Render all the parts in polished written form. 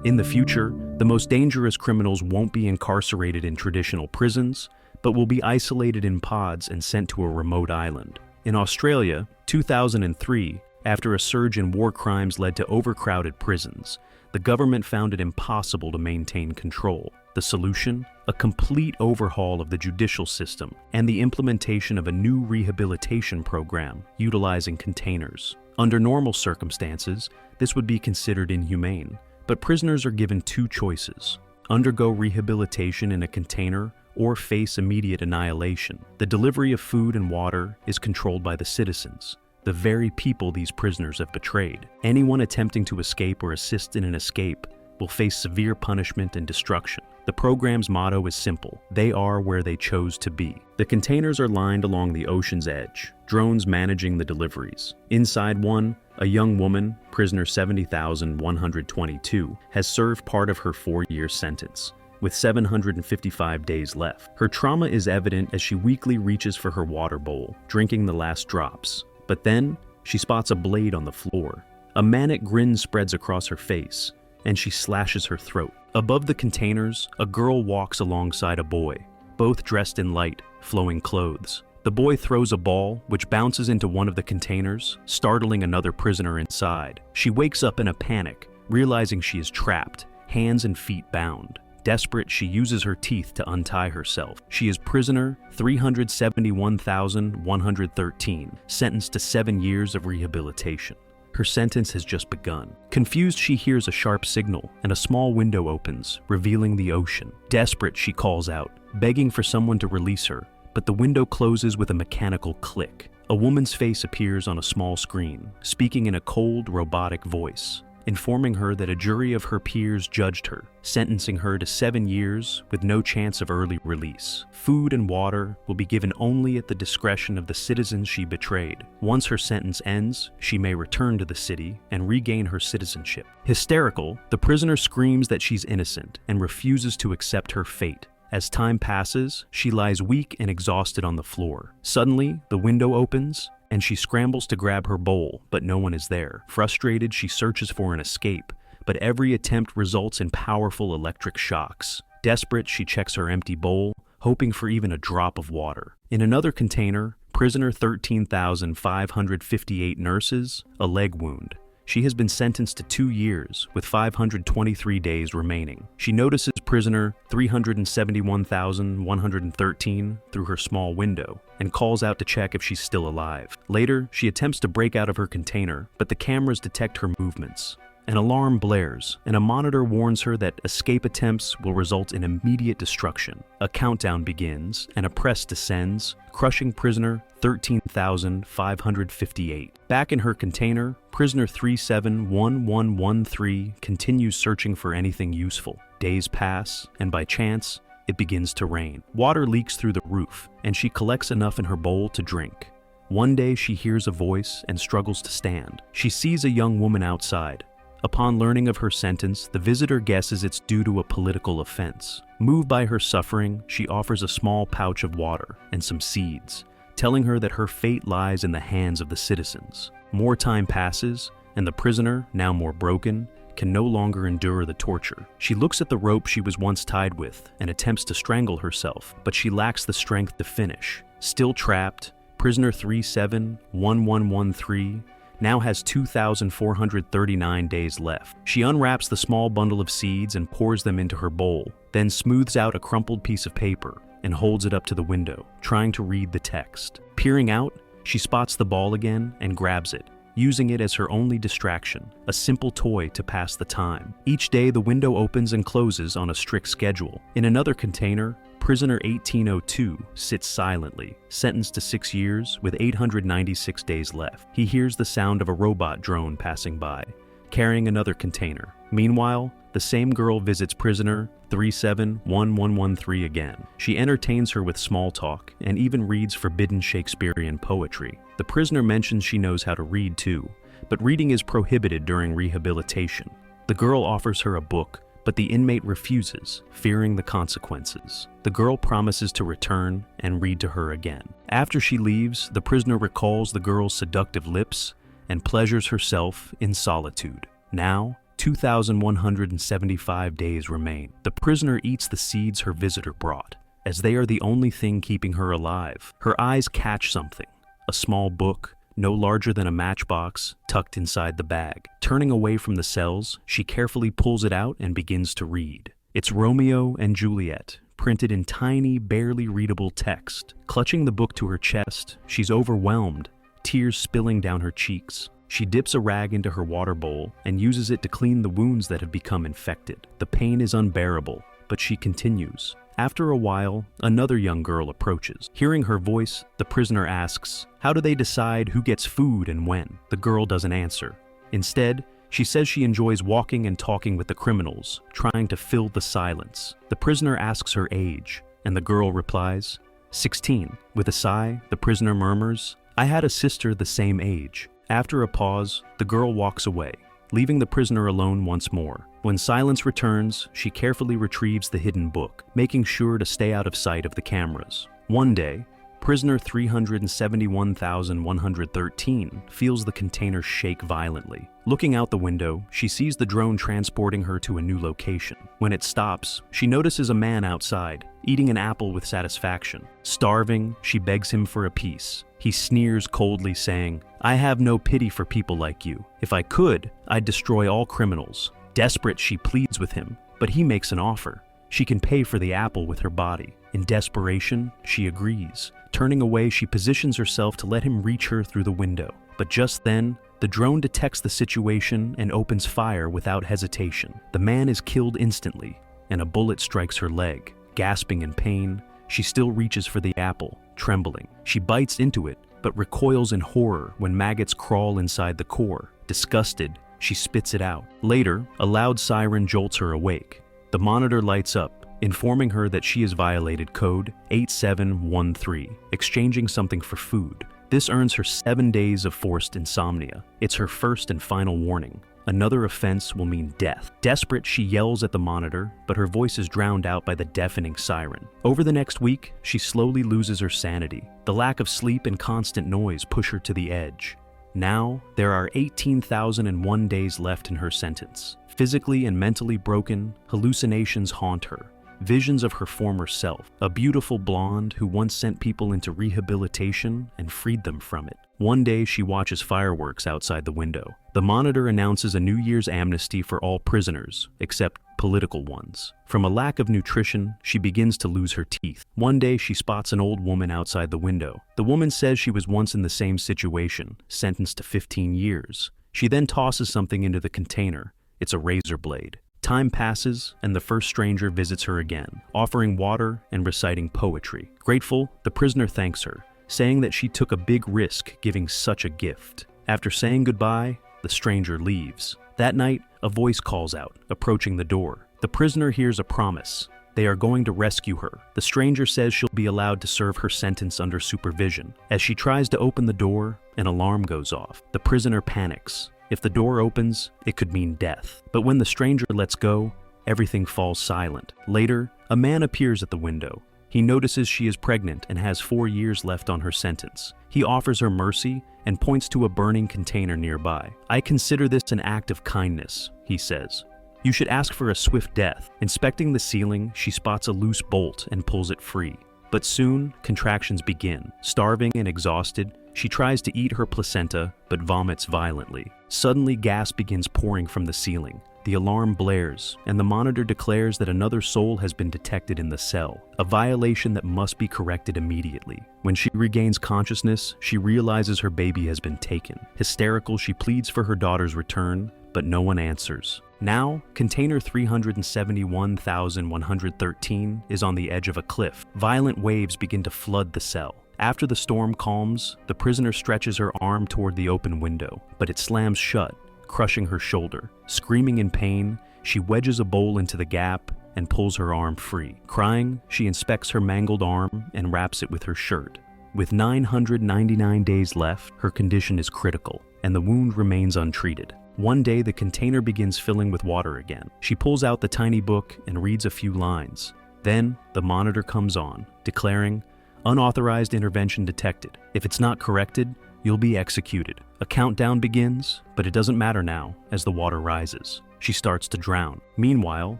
In the future, the most dangerous criminals won't be incarcerated in traditional prisons, but will be isolated in pods and sent to a remote island. In Australia, 2003, after a surge in war crimes led to overcrowded prisons, the government found it impossible to maintain control. The solution? A complete overhaul of the judicial system and the implementation of a new rehabilitation program utilizing containers. Under normal circumstances, this would be considered inhumane, but prisoners are given two choices: undergo rehabilitation in a container or face immediate annihilation. The delivery of food and water is controlled by the citizens, the very people these prisoners have betrayed. Anyone attempting to escape or assist in an escape will face severe punishment and destruction. The program's motto is simple: they are where they chose to be. The containers are lined along the ocean's edge, drones managing the deliveries. Inside one, a young woman, prisoner 70,122, has served part of her 4-year sentence, with 755 days left. Her trauma is evident as she weakly reaches for her water bowl, drinking the last drops. But then, she spots a blade on the floor. A manic grin spreads across her face, and she slashes her throat. Above the containers, a girl walks alongside a boy, both dressed in light, flowing clothes. The boy throws a ball, which bounces into one of the containers, startling another prisoner inside. She wakes up in a panic, realizing she is trapped, hands and feet bound. Desperate, she uses her teeth to untie herself. She is prisoner 371,113, sentenced to 7 years of rehabilitation. Her sentence has just begun. Confused, she hears a sharp signal, and a small window opens, revealing the ocean. Desperate, she calls out, begging for someone to release her, but the window closes with a mechanical click. A woman's face appears on a small screen, speaking in a cold, robotic voice, informing her that a jury of her peers judged her, sentencing her to 7 years with no chance of early release. Food and water will be given only at the discretion of the citizens she betrayed. Once her sentence ends, she may return to the city and regain her citizenship. Hysterical, the prisoner screams that she's innocent and refuses to accept her fate. As time passes, she lies weak and exhausted on the floor. Suddenly, the window opens, and she scrambles to grab her bowl, but no one is there. Frustrated, she searches for an escape, but every attempt results in powerful electric shocks. Desperate, she checks her empty bowl, hoping for even a drop of water. In another container, prisoner 13,558 nurses, a leg wound. She has been sentenced to 2 years, with 523 days remaining. She notices prisoner 371,113 through her small window and calls out to check if she's still alive. Later, she attempts to break out of her container, but the cameras detect her movements. An alarm blares, and a monitor warns her that escape attempts will result in immediate destruction. A countdown begins, and a press descends, crushing prisoner 13,558. Back in her container, prisoner 371113 continues searching for anything useful. Days pass, and by chance, it begins to rain. Water leaks through the roof, and she collects enough in her bowl to drink. One day, she hears a voice and struggles to stand. She sees a young woman outside. Upon learning of her sentence, the visitor guesses it's due to a political offense. Moved by her suffering, she offers a small pouch of water and some seeds, telling her that her fate lies in the hands of the citizens. More time passes, and the prisoner, now more broken, can no longer endure the torture. She looks at the rope she was once tied with and attempts to strangle herself, but she lacks the strength to finish. Still trapped, prisoner 371113 now has 2,439 days left. She unwraps the small bundle of seeds and pours them into her bowl, then smooths out a crumpled piece of paper and holds it up to the window, trying to read the text. Peering out, she spots the ball again and grabs it, using it as her only distraction, a simple toy to pass the time. Each day, the window opens and closes on a strict schedule. In another container, prisoner 1802 sits silently, sentenced to 6 years with 896 days left. He hears the sound of a robot drone passing by, carrying another container. Meanwhile, the same girl visits prisoner 371113 again. She entertains her with small talk and even reads forbidden Shakespearean poetry. The prisoner mentions she knows how to read too, but reading is prohibited during rehabilitation. The girl offers her a book, but the inmate refuses, fearing the consequences. The girl promises to return and read to her again. After she leaves, the prisoner recalls the girl's seductive lips and pleasures herself in solitude. Now, 2,175 days remain. The prisoner eats the seeds her visitor brought, as they are the only thing keeping her alive. Her eyes catch something, a small book, no larger than a matchbox, tucked inside the bag. Turning away from the cells, she carefully pulls it out and begins to read. It's Romeo and Juliet, printed in tiny, barely readable text. Clutching the book to her chest, she's overwhelmed, tears spilling down her cheeks. She dips a rag into her water bowl and uses it to clean the wounds that have become infected. The pain is unbearable, but she continues. After a while, another young girl approaches. Hearing her voice, the prisoner asks, "How do they decide who gets food and when?" The girl doesn't answer. Instead, she says she enjoys walking and talking with the criminals, trying to fill the silence. The prisoner asks her age, and the girl replies, 16. With a sigh, the prisoner murmurs, "I had a sister the same age." After a pause, the girl walks away, leaving the prisoner alone once more. When silence returns, she carefully retrieves the hidden book, making sure to stay out of sight of the cameras. One day, prisoner 371,113 feels the container shake violently. Looking out the window, she sees the drone transporting her to a new location. When it stops, she notices a man outside, eating an apple with satisfaction. Starving, she begs him for a piece. He sneers coldly, saying, "I have no pity for people like you. If I could, I'd destroy all criminals." Desperate, she pleads with him, but he makes an offer. She can pay for the apple with her body. In desperation, she agrees. Turning away, she positions herself to let him reach her through the window. But just then, the drone detects the situation and opens fire without hesitation. The man is killed instantly, and a bullet strikes her leg. Gasping in pain, she still reaches for the apple, trembling. She bites into it, but recoils in horror when maggots crawl inside the core. Disgusted, she spits it out. Later, a loud siren jolts her awake. The monitor lights up, informing her that she has violated code 8713, exchanging something for food. This earns her 7 days of forced insomnia. It's her first and final warning. Another offense will mean death. Desperate, she yells at the monitor, but her voice is drowned out by the deafening siren. Over the next week, she slowly loses her sanity. The lack of sleep and constant noise push her to the edge. Now, there are 18,001 days left in her sentence. Physically and mentally broken, hallucinations haunt her. Visions of her former self, a beautiful blonde who once sent people into rehabilitation and freed them from it. One day, she watches fireworks outside the window. The monitor announces a New Year's amnesty for all prisoners, except political ones. From a lack of nutrition, she begins to lose her teeth. One day, she spots an old woman outside the window. The woman says she was once in the same situation, sentenced to 15 years. She then tosses something into the container. It's a razor blade. Time passes, and the first stranger visits her again, offering water and reciting poetry. Grateful, the prisoner thanks her, saying that she took a big risk giving such a gift. After saying goodbye, the stranger leaves. That night, a voice calls out, approaching the door. The prisoner hears a promise. They are going to rescue her. The stranger says she'll be allowed to serve her sentence under supervision. As she tries to open the door, an alarm goes off. The prisoner panics. If the door opens, it could mean death. But when the stranger lets go, everything falls silent. Later, a man appears at the window. He notices she is pregnant and has 4 years left on her sentence. He offers her mercy and points to a burning container nearby. "I consider this an act of kindness," he says. "You should ask for a swift death." Inspecting the ceiling, she spots a loose bolt and pulls it free. But soon, contractions begin. Starving and exhausted, she tries to eat her placenta, but vomits violently. Suddenly, gas begins pouring from the ceiling. The alarm blares, and the monitor declares that another soul has been detected in the cell, a violation that must be corrected immediately. When she regains consciousness, she realizes her baby has been taken. Hysterical, she pleads for her daughter's return, but no one answers. Now, container 371,113 is on the edge of a cliff. Violent waves begin to flood the cell. After the storm calms, the prisoner stretches her arm toward the open window, but it slams shut, crushing her shoulder. Screaming in pain, she wedges a bowl into the gap and pulls her arm free. Crying, she inspects her mangled arm and wraps it with her shirt. With 999 days left, her condition is critical, and the wound remains untreated. One day, the container begins filling with water again. She pulls out the tiny book and reads a few lines. Then, the monitor comes on, declaring, "Unauthorized intervention detected. If it's not corrected, you'll be executed." A countdown begins, but it doesn't matter now as the water rises. She starts to drown. Meanwhile,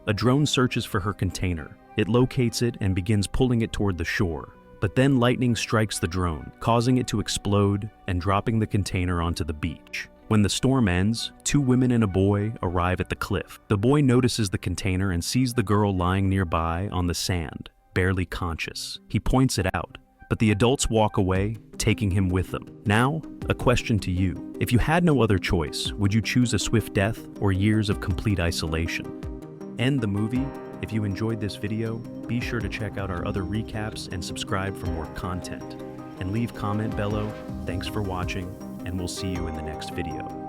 a drone searches for her container. It locates it and begins pulling it toward the shore. But then lightning strikes the drone, causing it to explode and dropping the container onto the beach. When the storm ends, 2 women and a boy arrive at the cliff. The boy notices the container and sees the girl lying nearby on the sand, barely conscious. He points it out, but the adults walk away, taking him with them. Now, a question to you. If you had no other choice, would you choose a swift death or years of complete isolation? End the movie. If you enjoyed this video, be sure to check out our other recaps and subscribe for more content. And leave comment below. Thanks for watching, and we'll see you in the next video.